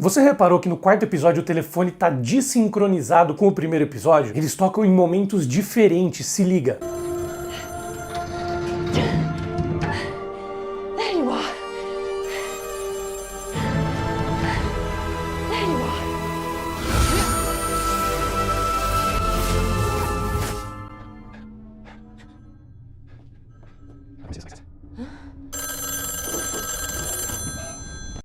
Você reparou que no quarto episódio o telefone tá desincronizado com o primeiro episódio? Eles tocam em momentos diferentes, se liga. There you are. There you are.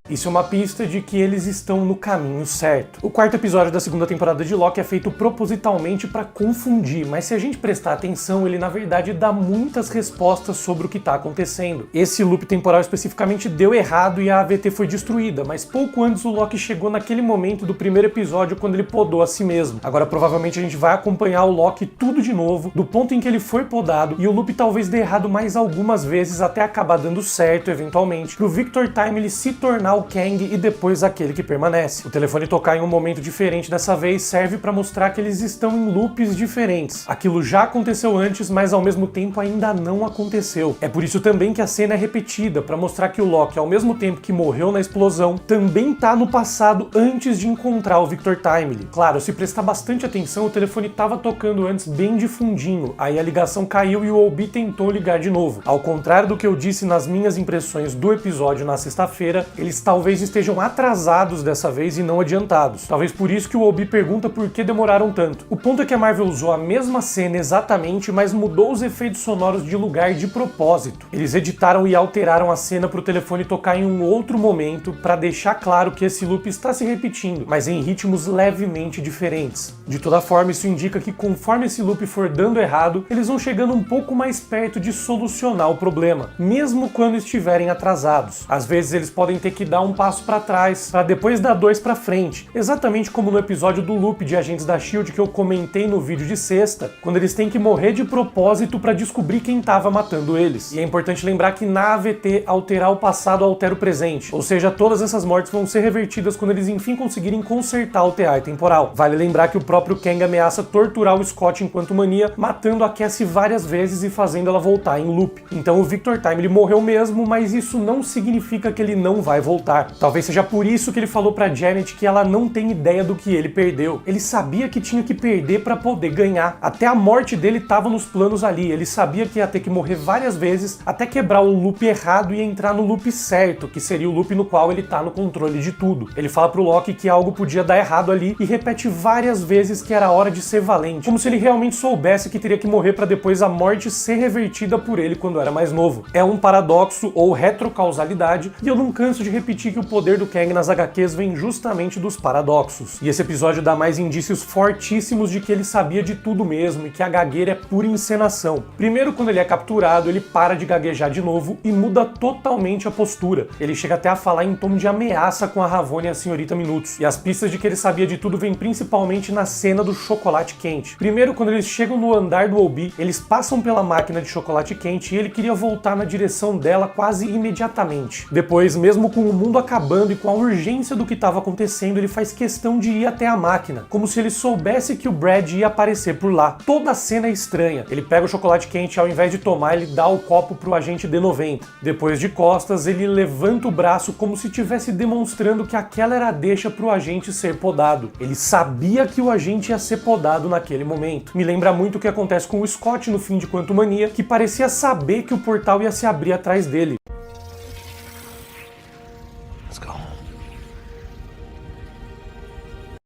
Isso é uma pista de que eles estão no caminho certo. O quarto episódio da segunda temporada de Loki é feito propositalmente para confundir, mas se a gente prestar atenção, ele na verdade dá muitas respostas sobre o que está acontecendo. Esse loop temporal especificamente deu errado e a AVT foi destruída, mas pouco antes o Loki chegou naquele momento do primeiro episódio quando ele podou a si mesmo. Agora provavelmente a gente vai acompanhar o Loki tudo de novo, do ponto em que ele foi podado, e o loop talvez dê errado mais algumas vezes até acabar dando certo eventualmente, pro Victor Timely se tornar o Kang e depois aquele que permanece. O telefone tocar em um momento diferente dessa vez serve para mostrar que eles estão em loops diferentes. Aquilo já aconteceu antes, mas ao mesmo tempo ainda não aconteceu. É por isso também que a cena é repetida, para mostrar que o Loki, ao mesmo tempo que morreu na explosão, também tá no passado antes de encontrar o Victor Timely. Claro, se prestar bastante atenção, o telefone tava tocando antes bem de fundinho, aí a ligação caiu e o Obi tentou ligar de novo. Ao contrário do que eu disse nas minhas impressões do episódio na sexta-feira, eles talvez estejam atrasados dessa vez e não adiantados. Talvez por isso que o Obi pergunta por que demoraram tanto. O ponto é que a Marvel usou a mesma cena exatamente, mas mudou os efeitos sonoros de lugar de propósito. Eles editaram e alteraram a cena para o telefone tocar em um outro momento para deixar claro que esse loop está se repetindo, mas em ritmos levemente diferentes. De toda forma, isso indica que conforme esse loop for dando errado, eles vão chegando um pouco mais perto de solucionar o problema, mesmo quando estiverem atrasados. Às vezes eles podem ter que dar um passo para trás, para depois dar 2 para frente, exatamente como no episódio do loop de Agentes da S.H.I.E.L.D. que eu comentei no vídeo de sexta, quando eles têm que morrer de propósito para descobrir quem estava matando eles. E é importante lembrar que na AVT, alterar o passado altera o presente, ou seja, todas essas mortes vão ser revertidas quando eles enfim conseguirem consertar o TI temporal. Vale lembrar que o próprio Kang ameaça torturar o Scott enquanto mania, matando a Cassie várias vezes e fazendo ela voltar em loop. Então o Victor Timely morreu mesmo, mas isso não significa que ele não vai voltar. Talvez seja por isso que ele falou pra Janet que ela não tem ideia do que ele perdeu. Ele sabia que tinha que perder pra poder ganhar. Até a morte dele tava nos planos ali. Ele sabia que ia ter que morrer várias vezes até quebrar o loop errado e entrar no loop certo, que seria o loop no qual ele tá no controle de tudo. Ele fala pro Loki que algo podia dar errado ali e repete várias vezes que era hora de ser valente, como se ele realmente soubesse que teria que morrer pra depois a morte ser revertida por ele quando era mais novo. É um paradoxo ou retrocausalidade, e eu não canso de repetir que o poder do Kang nas HQs vem justamente dos paradoxos. E esse episódio dá mais indícios fortíssimos de que ele sabia de tudo mesmo e que a gagueira é pura encenação. Primeiro, quando ele é capturado, ele para de gaguejar de novo e muda totalmente a postura. Ele chega até a falar em tom de ameaça com a Ravonna e a Senhorita Minutos. E as pistas de que ele sabia de tudo vêm principalmente na cena do chocolate quente. Primeiro, quando eles chegam no andar do Obi, eles passam pela máquina de chocolate quente e ele queria voltar na direção dela quase imediatamente. Depois, mesmo com o mundo acabando e com a urgência do que estava acontecendo, ele faz questão de ir até a máquina, como se ele soubesse que o Brad ia aparecer por lá. Toda a cena é estranha. Ele pega o chocolate quente e ao invés de tomar, ele dá o copo pro agente D90. Depois, de costas, ele levanta o braço como se estivesse demonstrando que aquela era a deixa pro agente ser podado. Ele sabia que o agente ia ser podado naquele momento. Me lembra muito o que acontece com o Scott no fim de Quantumania, que parecia saber que o portal ia se abrir atrás dele.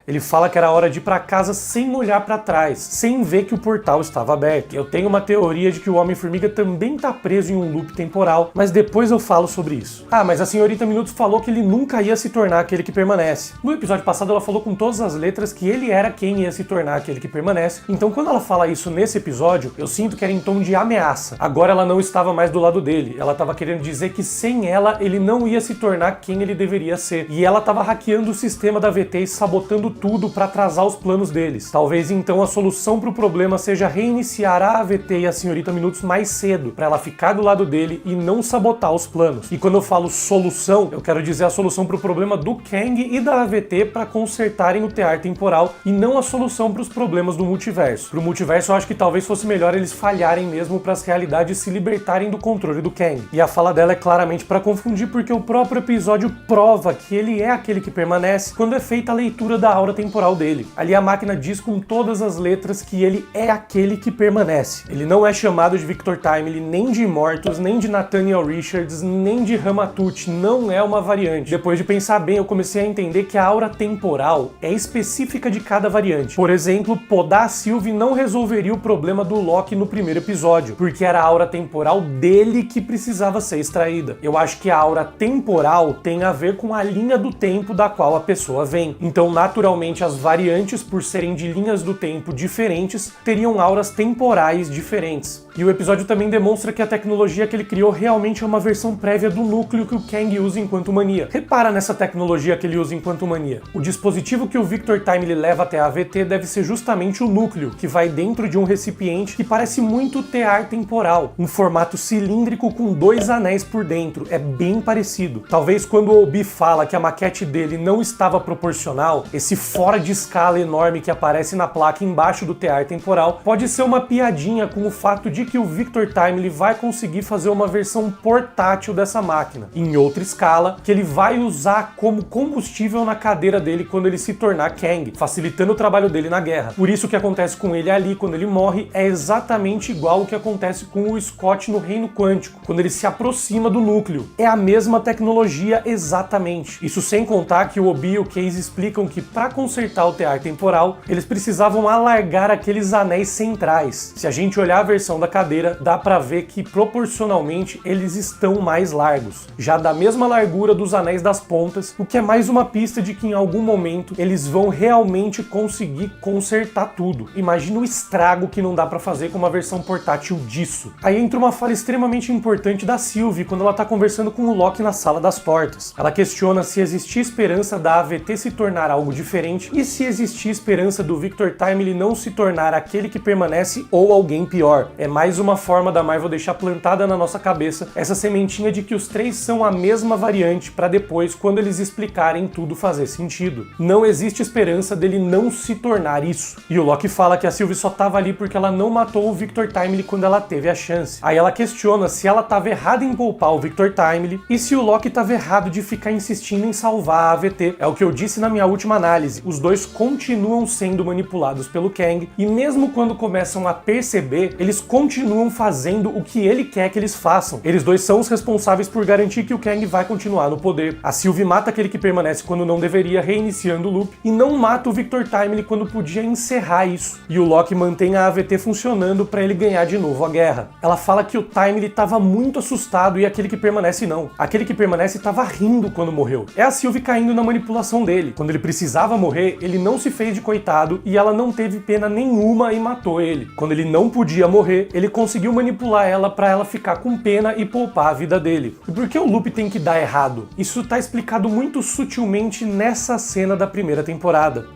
Ele fala que era hora de ir pra casa sem olhar pra trás, sem ver que o portal estava aberto. Eu tenho uma teoria de que o Homem-Formiga também tá preso em um loop temporal, mas depois eu falo sobre isso. Ah, mas a Senhorita Minutos falou que ele nunca ia se tornar aquele que permanece. No episódio passado ela falou com todas as letras que ele era quem ia se tornar aquele que permanece, então quando ela fala isso nesse episódio, eu sinto que era em tom de ameaça. Agora ela não estava mais do lado dele, ela estava querendo dizer que sem ela, ele não ia se tornar quem ele deveria ser. E ela estava hackeando o sistema da VT e sabotando tudo para atrasar os planos deles. Talvez então a solução para o problema seja reiniciar a AVT e a Senhorita minutos mais cedo, para ela ficar do lado dele e não sabotar os planos. E quando eu falo solução, eu quero dizer a solução para o problema do Kang e da AVT para consertarem o tear temporal e não a solução para os problemas do multiverso. Pro multiverso eu acho que talvez fosse melhor eles falharem mesmo para as realidades se libertarem do controle do Kang. E a fala dela é claramente para confundir porque o próprio episódio prova que ele é aquele que permanece quando é feita a leitura da aura temporal dele. Ali a máquina diz com todas as letras que ele é aquele que permanece. Ele não é chamado de Victor Timely, nem de Immortus, nem de Nathaniel Richards, nem de Ramatut, não é uma variante. Depois de pensar bem, eu comecei a entender que a aura temporal é específica de cada variante. Por exemplo, podar a Sylvie não resolveria o problema do Loki no primeiro episódio, porque era a aura temporal dele que precisava ser extraída. Eu acho que a aura temporal tem a ver com a linha do tempo da qual a pessoa vem. Então, naturalmente, as variantes, por serem de linhas do tempo diferentes, teriam auras temporais diferentes. E o episódio também demonstra que a tecnologia que ele criou realmente é uma versão prévia do núcleo que o Kang usa enquanto mania. Repara nessa tecnologia que ele usa enquanto mania. O dispositivo que o Victor Timely leva até a AVT deve ser justamente o núcleo, que vai dentro de um recipiente que parece muito tear temporal. Um formato cilíndrico com 2 anéis por dentro. É bem parecido. Talvez quando o Obi fala que a maquete dele não estava proporcional, esse fora de escala enorme que aparece na placa embaixo do tear temporal pode ser uma piadinha com o fato de que o Victor Timely vai conseguir fazer uma versão portátil dessa máquina, em outra escala, que ele vai usar como combustível na cadeira dele quando ele se tornar Kang, facilitando o trabalho dele na guerra. Por isso o que acontece com ele ali, quando ele morre, é exatamente igual ao que acontece com o Scott no Reino Quântico, quando ele se aproxima do núcleo. É a mesma tecnologia exatamente. Isso sem contar que o Obi e o Case explicam que para consertar o tear temporal, eles precisavam alargar aqueles anéis centrais. Se a gente olhar a versão da cadeira, dá pra ver que proporcionalmente eles estão mais largos, já da mesma largura dos anéis das pontas, o que é mais uma pista de que em algum momento eles vão realmente conseguir consertar tudo. Imagina o estrago que não dá pra fazer com uma versão portátil disso. Aí entra uma fala extremamente importante da Sylvie quando ela tá conversando com o Loki na sala das portas. Ela questiona se existia esperança da AVT se tornar algo diferente e se existia esperança do Victor Timely não se tornar aquele que permanece ou alguém pior. É mais uma forma da Marvel deixar plantada na nossa cabeça essa sementinha de que os três são a mesma variante para depois, quando eles explicarem tudo, fazer sentido. Não existe esperança dele não se tornar isso. E o Loki fala que a Sylvie só tava ali porque ela não matou o Victor Timely quando ela teve a chance. Aí ela questiona se ela tava errada em poupar o Victor Timely e se o Loki tava errado de ficar insistindo em salvar a AVT. É o que eu disse na minha última análise. Os dois continuam sendo manipulados pelo Kang e mesmo quando começam a perceber, eles continuam fazendo o que ele quer que eles façam. Eles dois são os responsáveis por garantir que o Kang vai continuar no poder. A Sylvie mata aquele que permanece quando não deveria, reiniciando o loop, e não mata o Victor Timely quando podia encerrar isso. E o Loki mantém a AVT funcionando para ele ganhar de novo a guerra. Ela fala que o Timely estava muito assustado e aquele que permanece não. Aquele que permanece estava rindo quando morreu. É a Sylvie caindo na manipulação dele. Quando ele precisava morrer, ele não se fez de coitado e ela não teve pena nenhuma e matou ele. Quando ele não podia morrer, ele conseguiu manipular ela para ela ficar com pena e poupar a vida dele. E por que o loop tem que dar errado? Isso tá explicado muito sutilmente nessa cena da primeira temporada.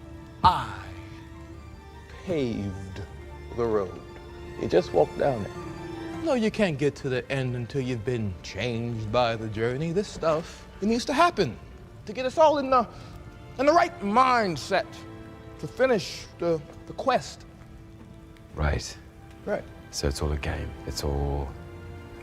I paved the road. You just walk down it. No, you can't get to the end until you've been changed by the journey. This stuff, it needs to happen to get us all in the right mindset to finish the quest. Right. Right. So it's all a game. It's all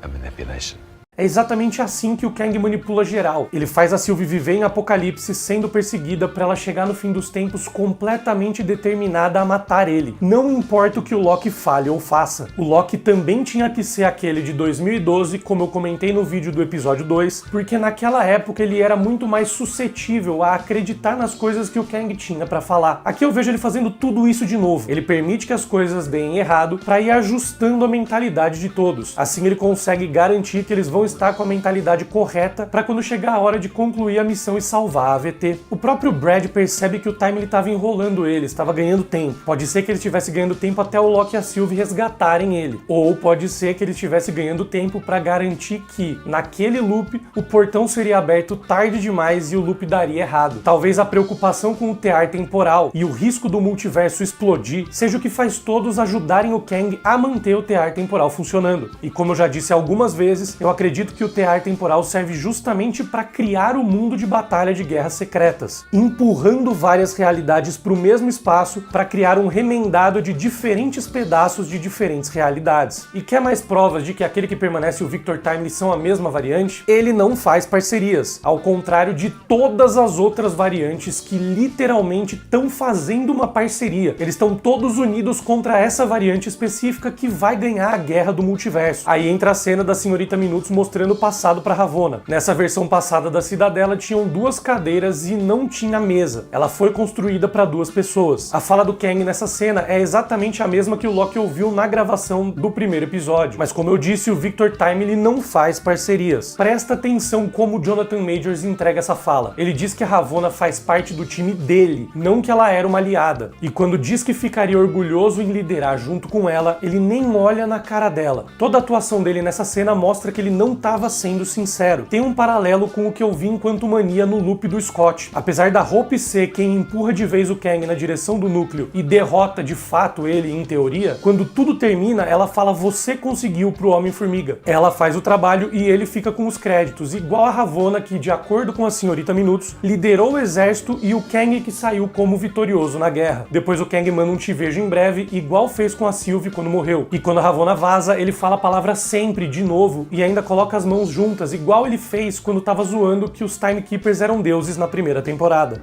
a manipulation. É exatamente assim que o Kang manipula geral. Ele faz a Sylvie viver em Apocalipse sendo perseguida para ela chegar no fim dos tempos completamente determinada a matar ele. Não importa o que o Loki fale ou faça. O Loki também tinha que ser aquele de 2012, como eu comentei no vídeo do episódio 2, porque naquela época ele era muito mais suscetível a acreditar nas coisas que o Kang tinha para falar. Aqui eu vejo ele fazendo tudo isso de novo. Ele permite que as coisas deem errado para ir ajustando a mentalidade de todos. Assim ele consegue garantir que eles vão está com a mentalidade correta para quando chegar a hora de concluir a missão e salvar a AVT. O próprio Brad percebe que o Time estava enrolando ele, estava ganhando tempo. Pode ser que ele estivesse ganhando tempo até o Locke e a Sylvie resgatarem ele. Ou pode ser que ele estivesse ganhando tempo para garantir que, naquele loop, o portão seria aberto tarde demais e o loop daria errado. Talvez a preocupação com o tear temporal e o risco do multiverso explodir seja o que faz todos ajudarem o Kang a manter o tear temporal funcionando. E como eu já disse algumas vezes, eu acredito que o tear temporal serve justamente para criar o mundo de batalha de guerras secretas, empurrando várias realidades para o mesmo espaço para criar um remendado de diferentes pedaços de diferentes realidades. E quer mais provas de que aquele que permanece e o Victor Timely são a mesma variante? Ele não faz parcerias, ao contrário de todas as outras variantes que literalmente estão fazendo uma parceria. Eles estão todos unidos contra essa variante específica que vai ganhar a guerra do multiverso. Aí entra a cena da Senhorita Minutos mostrando o passado para Ravonna. Nessa versão passada da Cidadela tinham 2 cadeiras e não tinha mesa. Ela foi construída para 2 pessoas. A fala do Kang nessa cena é exatamente a mesma que o Locke ouviu na gravação do primeiro episódio. Mas como eu disse, o Victor Timely não faz parcerias. Presta atenção como Jonathan Majors entrega essa fala. Ele diz que a Ravonna faz parte do time dele, não que ela era uma aliada. E quando diz que ficaria orgulhoso em liderar junto com ela, ele nem olha na cara dela. Toda a atuação dele nessa cena mostra que ele não estava sendo sincero. Tem um paralelo com o que eu vi enquanto mania no loop do Scott. Apesar da Hope ser quem empurra de vez o Kang na direção do núcleo e derrota de fato ele em teoria, quando tudo termina, ela fala "você conseguiu" pro Homem-Formiga. Ela faz o trabalho e ele fica com os créditos, igual a Ravonna que, de acordo com a Senhorita Minutos, liderou o exército e o Kang que saiu como vitorioso na guerra. Depois o Kang manda um "te vejo em breve", igual fez com a Sylvie quando morreu. E quando a Ravonna vaza, ele fala a palavra "sempre" de novo e ainda coloca as mãos juntas, igual ele fez quando tava zoando que os Timekeepers eram deuses na primeira temporada.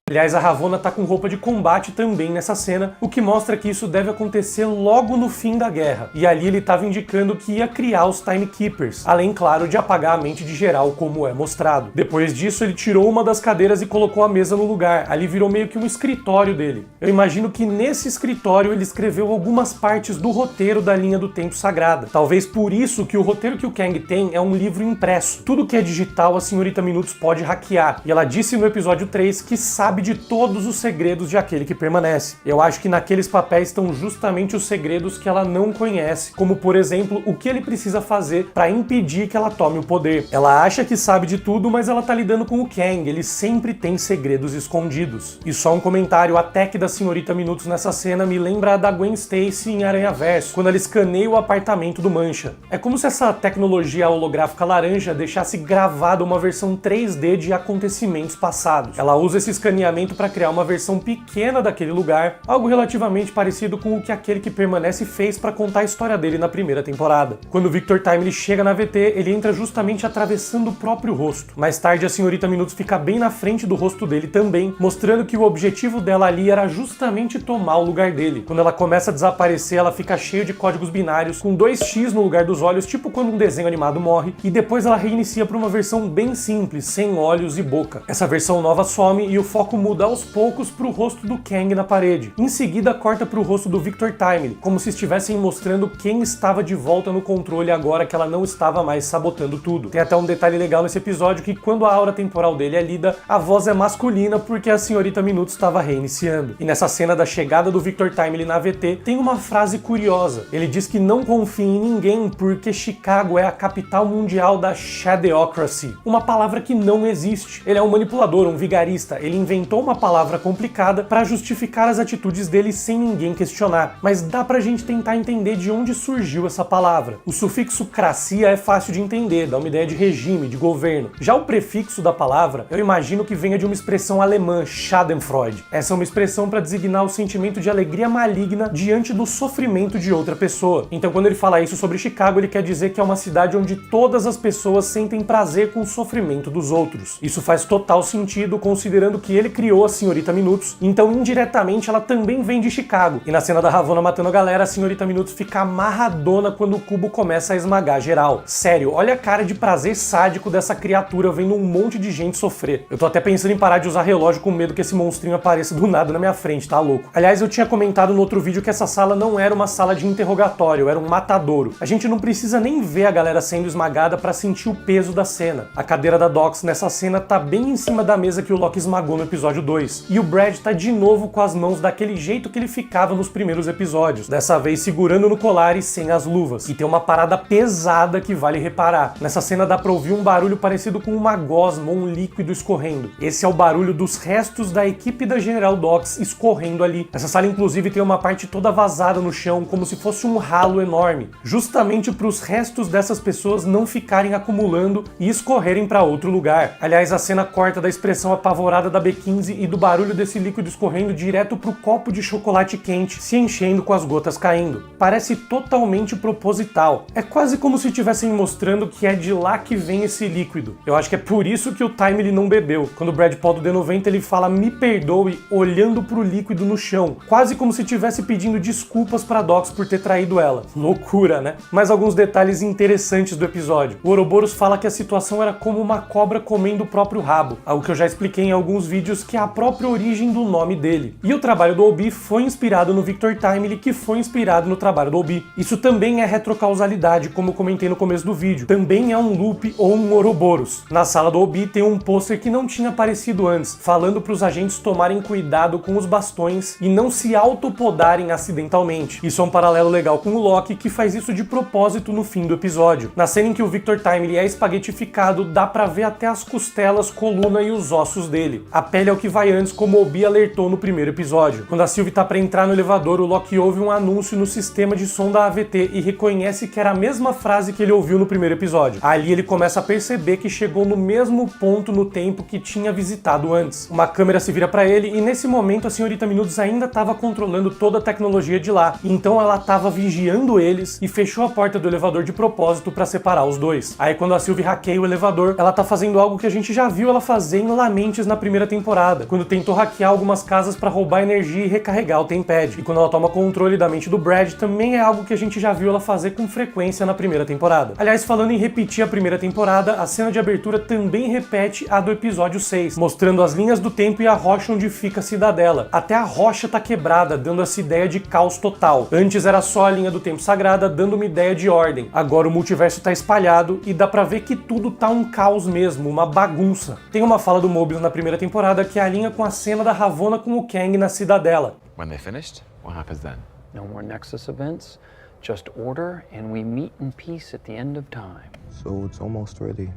Aliás, a Ravonna tá com roupa de combate também nessa cena, o que mostra que isso deve acontecer logo no fim da guerra. E ali ele estava indicando que ia criar os Timekeepers, além, claro, de apagar a mente de geral, como é mostrado. Depois disso, ele tirou uma das cadeiras e colocou a mesa no lugar. Ali virou meio que um escritório dele. Eu imagino que nesse escritório ele escreveu algumas partes do roteiro da linha do tempo sagrada. Talvez por isso que o roteiro que o Kang tem é um livro impresso. Tudo que é digital a Senhorita Minutos pode hackear. E ela disse no episódio 3 que sabe de todos os segredos de aquele que permanece. Eu acho que naqueles papéis estão justamente os segredos que ela não conhece, como por exemplo, o que ele precisa fazer para impedir que ela tome o poder. Ela acha que sabe de tudo, mas ela tá lidando com o Kang, ele sempre tem segredos escondidos. E só um comentário, a tech da Senhorita Minutos nessa cena me lembra a da Gwen Stacy em Aranhaverso, quando ela escaneia o apartamento do Mancha. É como se essa tecnologia holográfica laranja deixasse gravada uma versão 3D de acontecimentos passados. Ela usa esse escaneamento para criar uma versão pequena daquele lugar, algo relativamente parecido com o que aquele que permanece fez para contar a história dele na primeira temporada. Quando o Victor Timely chega na VT, ele entra justamente atravessando o próprio rosto. Mais tarde, a Senhorita Minutos fica bem na frente do rosto dele também, mostrando que o objetivo dela ali era justamente tomar o lugar dele. Quando ela começa a desaparecer, ela fica cheia de códigos binários, com 2x no lugar dos olhos, tipo quando um desenho animado morre, e depois ela reinicia para uma versão bem simples, sem olhos e boca. Essa versão nova some e o foco muda aos poucos pro rosto do Kang na parede. Em seguida, corta pro rosto do Victor Timely, como se estivessem mostrando quem estava de volta no controle agora que ela não estava mais sabotando tudo. Tem até um detalhe legal nesse episódio que quando a aura temporal dele é lida, a voz é masculina porque a Senhorita Minutos estava reiniciando. E nessa cena da chegada do Victor Timely na VT, tem uma frase curiosa. Ele diz que não confia em ninguém porque Chicago é a capital mundial da Shadowcracy, uma palavra que não existe. Ele é um manipulador, um vigarista, ele inventou uma palavra complicada para justificar as atitudes dele sem ninguém questionar, mas dá pra gente tentar entender de onde surgiu essa palavra. O sufixo cracia é fácil de entender, dá uma ideia de regime, de governo. Já o prefixo da palavra, eu imagino que venha de uma expressão alemã, Schadenfreude. Essa é uma expressão para designar o sentimento de alegria maligna diante do sofrimento de outra pessoa. Então quando ele fala isso sobre Chicago, ele quer dizer que é uma cidade onde todas as pessoas sentem prazer com o sofrimento dos outros. Isso faz total sentido considerando que ele criou a Senhorita Minutos, então indiretamente ela também vem de Chicago. E na cena da Ravonna matando a galera, a Senhorita Minutos fica amarradona quando o cubo começa a esmagar geral. Sério, olha a cara de prazer sádico dessa criatura vendo um monte de gente sofrer. Eu tô até pensando em parar de usar relógio com medo que esse monstrinho apareça do nada na minha frente, tá louco? Aliás, eu tinha comentado no outro vídeo que essa sala não era uma sala de interrogatório, era um matadouro. A gente não precisa nem ver a galera sendo esmagada pra sentir o peso da cena. A cadeira da Dox nessa cena tá bem em cima da mesa que o Locke esmagou no episódio 2. E o Brad tá de novo com as mãos daquele jeito que ele ficava nos primeiros episódios, dessa vez segurando no colar e sem as luvas. E tem uma parada pesada que vale reparar. Nessa cena dá pra ouvir um barulho parecido com uma gosma ou um líquido escorrendo. Esse é o barulho dos restos da equipe da General Dox escorrendo ali. Essa sala inclusive tem uma parte toda vazada no chão, como se fosse um ralo enorme, justamente para os restos dessas pessoas não ficarem acumulando e escorrerem para outro lugar. Aliás, a cena corta da expressão apavorada da B15 e do barulho desse líquido escorrendo direto pro copo de chocolate quente, se enchendo com as gotas caindo. Parece totalmente proposital. É quase como se estivessem mostrando que é de lá que vem esse líquido. Eu acho que é por isso que o Time ele não bebeu. Quando o Brad Paul do D90 ele fala "me perdoe" olhando pro líquido no chão, quase como se estivesse pedindo desculpas pra Dox por ter traído ela. Loucura, né? Mas alguns detalhes interessantes do episódio. O Ouroboros fala que a situação era como uma cobra comendo o próprio rabo, algo que eu já expliquei em alguns vídeos, que é a própria origem do nome dele. E o trabalho do Obi foi inspirado no Victor Timely, que foi inspirado no trabalho do Obi. Isso também é retrocausalidade, como eu comentei no começo do vídeo. Também é um loop ou um Ouroboros. Na sala do Obi tem um pôster que não tinha aparecido antes, falando para os agentes tomarem cuidado com os bastões e não se autopodarem acidentalmente. Isso é um paralelo legal com o Locke, que faz isso de propósito no fim do episódio. Na cena em que o Victor Timely é espaguetificado, dá pra ver até as costelas, coluna e os ossos dele. A pele é o que vai antes, como o Obi alertou no primeiro episódio. Quando a Sylvie tá pra entrar no elevador, o Locke ouve um anúncio no sistema de som da AVT e reconhece que era a mesma frase que ele ouviu no primeiro episódio. Ali ele começa a perceber que chegou no mesmo ponto no tempo que tinha visitado antes. Uma câmera se vira pra ele e nesse momento a Senhorita Minutos ainda estava controlando toda a tecnologia de lá. Então ela estava vigiando eles e fechou a porta do elevador de propósito para separar os dois. Aí quando a Sylvie hackeia o elevador, ela tá fazendo algo que a gente já viu ela fazer em Lamentes na primeira temporada, quando tentou hackear algumas casas para roubar energia e recarregar o Tempad. E quando ela toma controle da mente do Brad, também é algo que a gente já viu ela fazer com frequência na primeira temporada. Aliás, falando em repetir a primeira temporada, a cena de abertura também repete a do episódio 6, mostrando as linhas do tempo e a rocha onde fica a cidadela. Até a rocha tá quebrada, dando essa ideia de caos total. Antes era só a linha do tempo sagrada, dando uma ideia de ordem. Agora o multiverso tá espalhado e dá pra ver que tudo tá um caos mesmo, uma bagunça. Tem uma fala do Mobius na primeira temporada que alinha com a cena da Ravonna com o Kang na cidadela. When they're finished, what happens then? No more Nexus events, just order and we meet in peace at the end of time. So it's almost ready.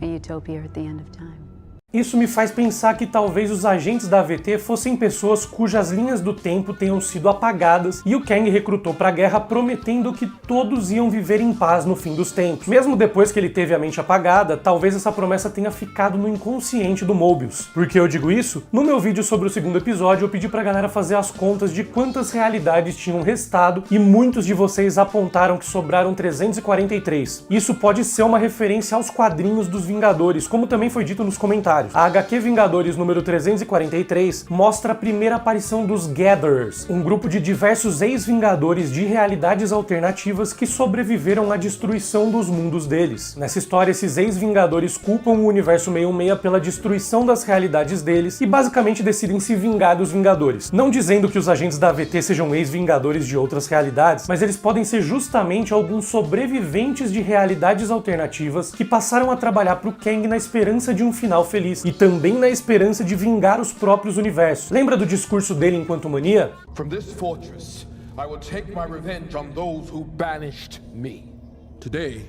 A utopia at the end of time. Isso me faz pensar que talvez os agentes da AVT fossem pessoas cujas linhas do tempo tenham sido apagadas e o Kang recrutou para a guerra prometendo que todos iam viver em paz no fim dos tempos. Mesmo depois que ele teve a mente apagada, talvez essa promessa tenha ficado no inconsciente do Mobius. Por que eu digo isso? No meu vídeo sobre o segundo episódio eu pedi pra galera fazer as contas de quantas realidades tinham restado e muitos de vocês apontaram que sobraram 343. Isso pode ser uma referência aos quadrinhos dos Vingadores, como também foi dito nos comentários. A HQ Vingadores número 343 mostra a primeira aparição dos Gatherers, um grupo de diversos ex-Vingadores de realidades alternativas que sobreviveram à destruição dos mundos deles. Nessa história, esses ex-Vingadores culpam o Universo 616 pela destruição das realidades deles e basicamente decidem se vingar dos Vingadores. Não dizendo que os agentes da AVT sejam ex-Vingadores de outras realidades, mas eles podem ser justamente alguns sobreviventes de realidades alternativas que passaram a trabalhar para o Kang na esperança de um final feliz. E também na esperança de vingar os próprios universos. Lembra do discurso dele em Quantumania? From this fortress, I will take my revenge on those who banished me. Today,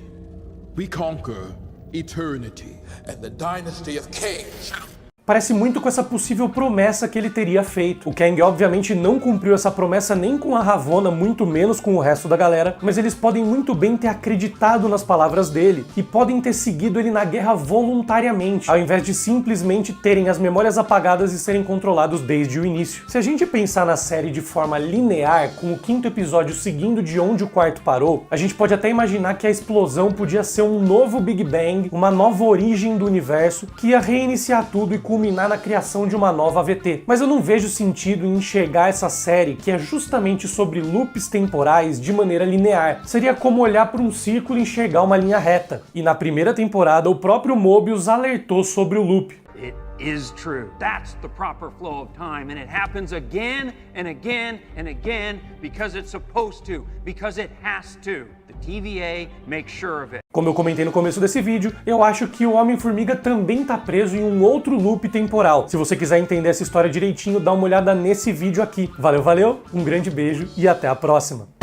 we conquer eternity and the dynasty of kings. Parece muito com essa possível promessa que ele teria feito. O Kang obviamente não cumpriu essa promessa nem com a Ravonna, muito menos com o resto da galera, mas eles podem muito bem ter acreditado nas palavras dele e podem ter seguido ele na guerra voluntariamente, ao invés de simplesmente terem as memórias apagadas e serem controlados desde o início. Se a gente pensar na série de forma linear, com o quinto episódio seguindo de onde o quarto parou, a gente pode até imaginar que a explosão podia ser um novo Big Bang, uma nova origem do universo que ia reiniciar tudo e culminar na criação de uma nova AVT. Mas eu não vejo sentido em enxergar essa série, que é justamente sobre loops temporais, de maneira linear. Seria como olhar para um círculo e enxergar uma linha reta. E na primeira temporada, o próprio Mobius alertou sobre o loop. It is true. That's the proper flow of time, and it happens again and again and again because it's supposed to, because it has to. The TVA makes sure of it. Como eu comentei no começo desse vídeo, eu acho que o Homem-Formiga também tá preso em um outro loop temporal. Se você quiser entender essa história direitinho, dá uma olhada nesse vídeo aqui. Valeu, valeu, um grande beijo e até a próxima!